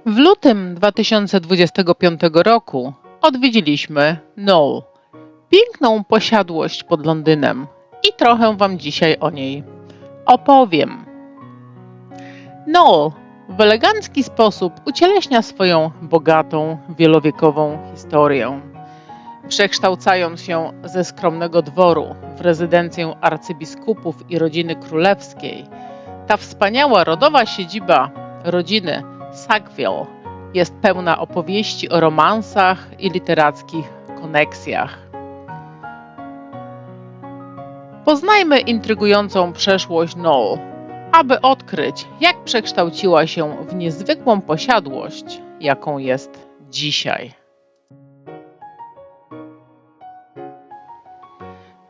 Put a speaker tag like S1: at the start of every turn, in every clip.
S1: W lutym 2025 roku odwiedziliśmy Knoll, piękną posiadłość pod Londynem i trochę Wam dzisiaj o niej opowiem. Knoll w elegancki sposób ucieleśnia swoją bogatą, wielowiekową historię, przekształcając się ze skromnego dworu w rezydencję arcybiskupów i rodziny królewskiej. Ta wspaniała rodowa siedziba rodziny Sackville jest pełna opowieści o romansach i literackich koneksjach. Poznajmy intrygującą przeszłość Knoll, aby odkryć, jak przekształciła się w niezwykłą posiadłość, jaką jest dzisiaj.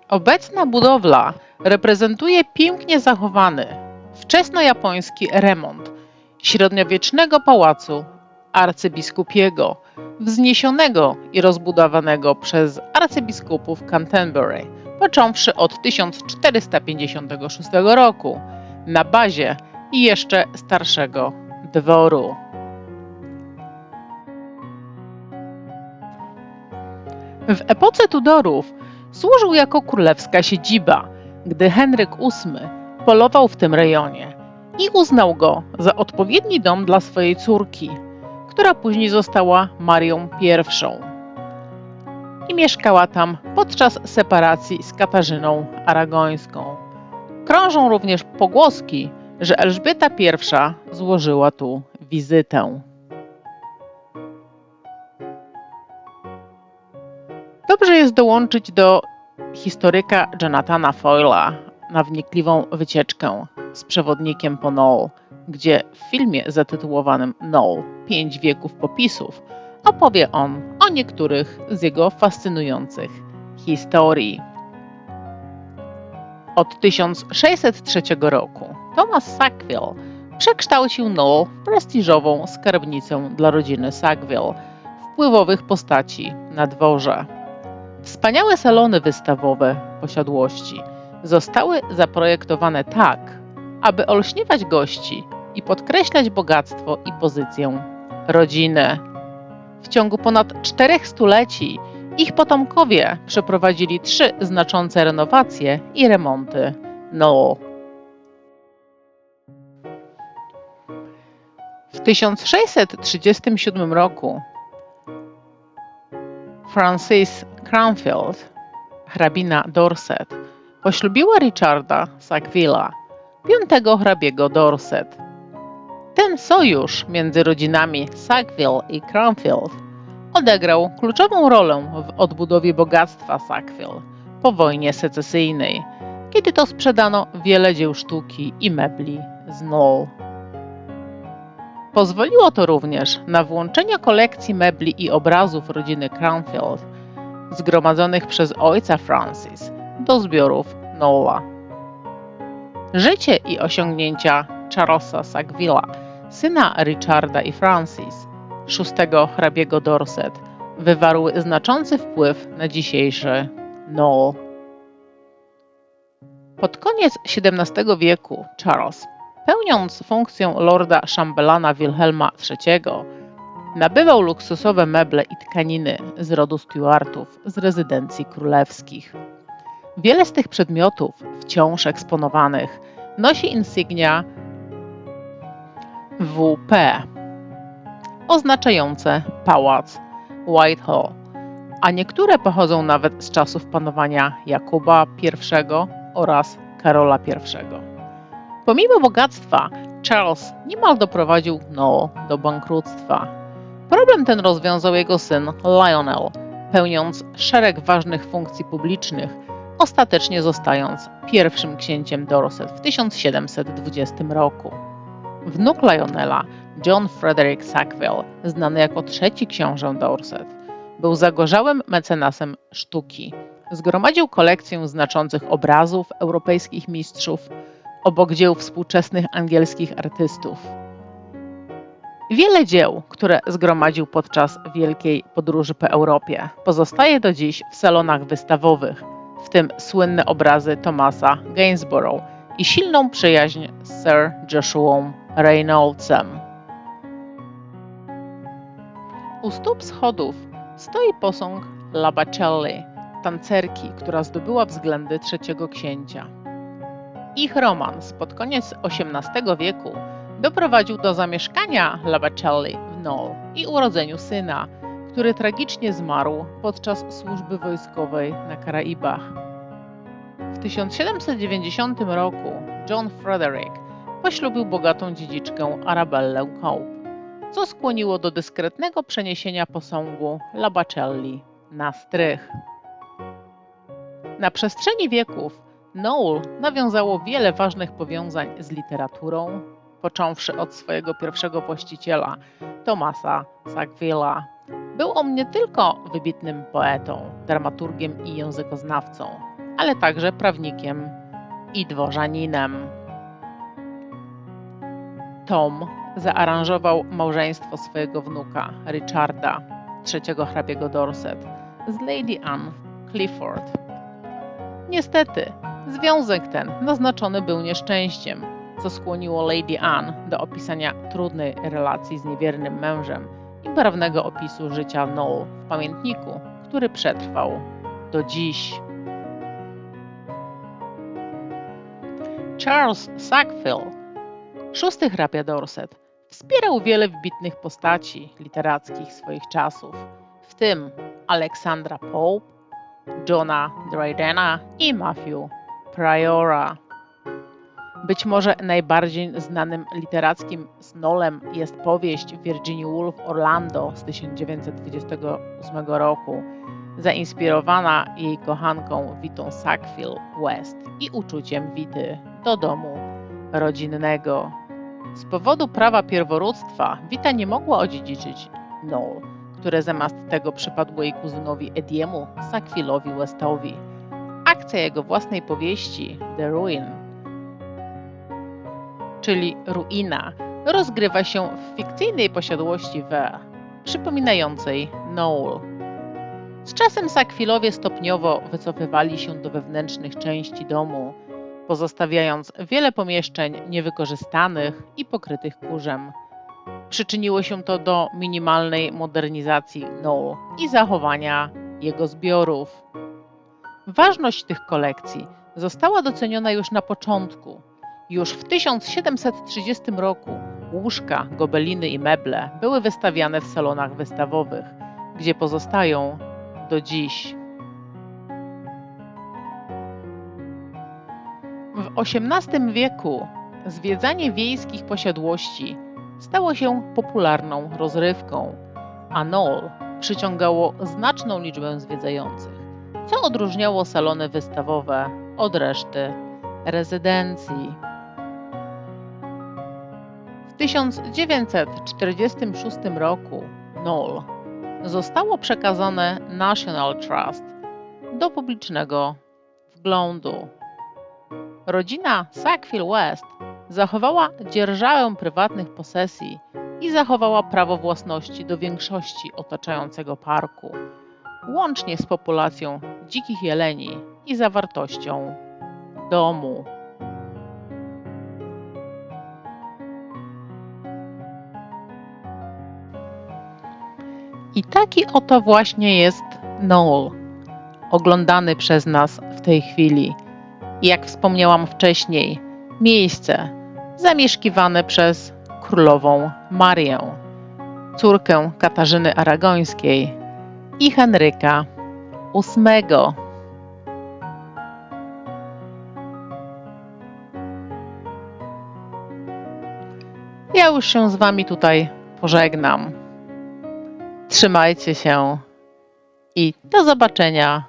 S1: Obecna budowla reprezentuje pięknie zachowany, wczesnojapoński remont średniowiecznego pałacu arcybiskupiego, wzniesionego i rozbudowanego przez arcybiskupów Canterbury, począwszy od 1456 roku, na bazie jeszcze starszego dworu. W epoce Tudorów służył jako królewska siedziba, gdy Henryk VIII polował w tym rejonie i uznał go za odpowiedni dom dla swojej córki, która później została Marią I i mieszkała tam podczas separacji z Katarzyną Aragońską. Krążą również pogłoski, że Elżbieta I złożyła tu wizytę. Dobrze jest dołączyć do historyka Jonathana Foyla na wnikliwą wycieczkę z przewodnikiem po Knoll, gdzie w filmie zatytułowanym Knoll – 5 wieków popisów opowie on o niektórych z jego fascynujących historii. Od 1603 roku Thomas Sackville przekształcił Knoll w prestiżową skarbnicę dla rodziny Sackville, wpływowych postaci na dworze. Wspaniałe salony wystawowe posiadłości zostały zaprojektowane tak, aby olśniewać gości i podkreślać bogactwo i pozycję rodziny. W ciągu ponad 4 stuleci ich potomkowie przeprowadzili 3 znaczące renowacje i remonty Knoll. W 1637 roku Frances Cranfield, hrabina Dorset, poślubiła Richarda Sackville'a, 5. hrabiego Dorset. Ten sojusz między rodzinami Sackville i Cranfield odegrał kluczową rolę w odbudowie bogactwa Sackville po wojnie secesyjnej, kiedy to sprzedano wiele dzieł sztuki i mebli z Knoll. Pozwoliło to również na włączenie kolekcji mebli i obrazów rodziny Cranfield zgromadzonych przez ojca Francis do zbiorów Knolla. Życie i osiągnięcia Charlesa Sackville'a, syna Richarda i Francis, 6. hrabiego Dorset, wywarły znaczący wpływ na dzisiejszy Knoll. Pod koniec XVII wieku Charles, pełniąc funkcję lorda szambelana Wilhelma III, nabywał luksusowe meble i tkaniny z rodu Stuartów z rezydencji królewskich. Wiele z tych przedmiotów, wciąż eksponowanych, nosi insygnia WP, oznaczające pałac Whitehall, a niektóre pochodzą nawet z czasów panowania Jakuba I oraz Karola I. Pomimo bogactwa, Charles niemal doprowadził Knoll do bankructwa. Problem ten rozwiązał jego syn Lionel, pełniąc szereg ważnych funkcji publicznych, ostatecznie zostając pierwszym księciem Dorset w 1720 roku. Wnuk Lionela, John Frederick Sackville, znany jako 3. książę Dorset, był zagorzałym mecenasem sztuki. Zgromadził kolekcję znaczących obrazów europejskich mistrzów, obok dzieł współczesnych angielskich artystów. Wiele dzieł, które zgromadził podczas wielkiej podróży po Europie, pozostaje do dziś w salonach wystawowych w tym słynne obrazy Thomasa Gainsborough i silną przyjaźń z Sir Joshua Reynoldsem. U stóp schodów stoi posąg Labacelli, tancerki, która zdobyła względy trzeciego księcia. Ich romans pod koniec XVIII wieku doprowadził do zamieszkania Labacelli w Knoll i urodzeniu syna, który tragicznie zmarł podczas służby wojskowej na Karaibach. W 1790 roku John Frederick poślubił bogatą dziedziczkę Arabellę Cope, co skłoniło do dyskretnego przeniesienia posągu Labacelli na strych. Na przestrzeni wieków Knoll nawiązało wiele ważnych powiązań z literaturą, począwszy od swojego pierwszego właściciela, Thomasa Sackville'a. Był on nie tylko wybitnym poetą, dramaturgiem i językoznawcą, ale także prawnikiem i dworzaninem. Tom zaaranżował małżeństwo swojego wnuka, Richarda, trzeciego hrabiego Dorset, z Lady Anne Clifford. Niestety, związek ten naznaczony był nieszczęściem, co skłoniło Lady Anne do opisania trudnej relacji z niewiernym mężem i barwnego opisu życia Knoll w pamiętniku, który przetrwał do dziś. Charles Sackville, szósty hrabia Dorset, wspierał wiele wybitnych postaci literackich swoich czasów, w tym Alexandra Pope, Johna Drydena i Matthew Priora. Być może najbardziej znanym literackim Knollem jest powieść Virginia Woolf Orlando z 1928 roku, zainspirowana jej kochanką Witą Sackville West i uczuciem Wity do domu rodzinnego. Z powodu prawa pierworództwa Wita nie mogła odziedziczyć Knoll, które zamiast tego przypadło jej kuzynowi Ediemu Sackville'owi Westowi. Akcja jego własnej powieści The Ruin, czyli Ruina, rozgrywa się w fikcyjnej posiadłości Ware, przypominającej Knoll. Z czasem Sackville'owie stopniowo wycofywali się do wewnętrznych części domu, pozostawiając wiele pomieszczeń niewykorzystanych i pokrytych kurzem. Przyczyniło się to do minimalnej modernizacji Knoll i zachowania jego zbiorów. Ważność tych kolekcji została doceniona już na początku. Już w 1730 roku łóżka, gobeliny i meble były wystawiane w salonach wystawowych, gdzie pozostają do dziś. W XVIII wieku zwiedzanie wiejskich posiadłości stało się popularną rozrywką, a Knoll przyciągało znaczną liczbę zwiedzających, co odróżniało salony wystawowe od reszty rezydencji. W 1946 roku Knoll zostało przekazane National Trust do publicznego wglądu. Rodzina Sackville West zachowała dzierżawę prywatnych posesji i zachowała prawo własności do większości otaczającego parku, łącznie z populacją dzikich jeleni i zawartością domu. I taki oto właśnie jest Knoll, oglądany przez nas w tej chwili. Jak wspomniałam wcześniej, miejsce zamieszkiwane przez królową Marię, córkę Katarzyny Aragońskiej i Henryka VIII. Ja już się z Wami tutaj pożegnam. Trzymajcie się i do zobaczenia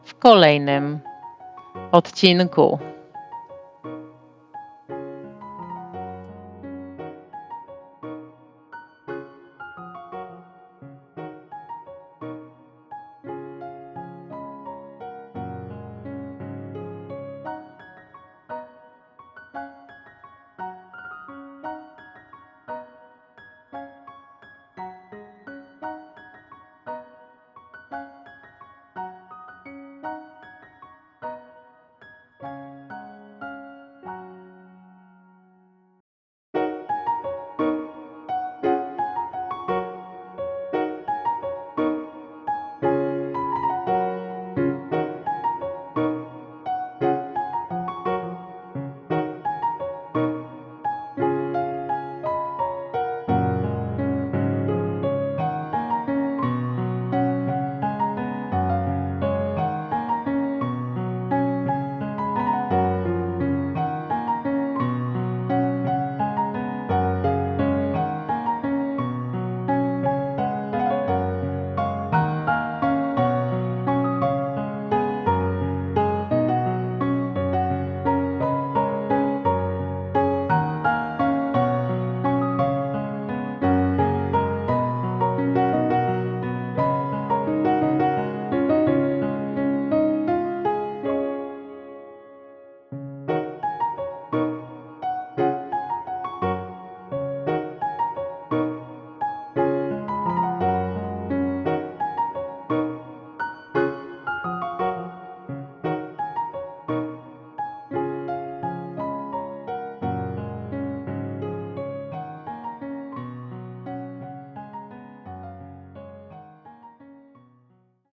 S1: w kolejnym odcinku.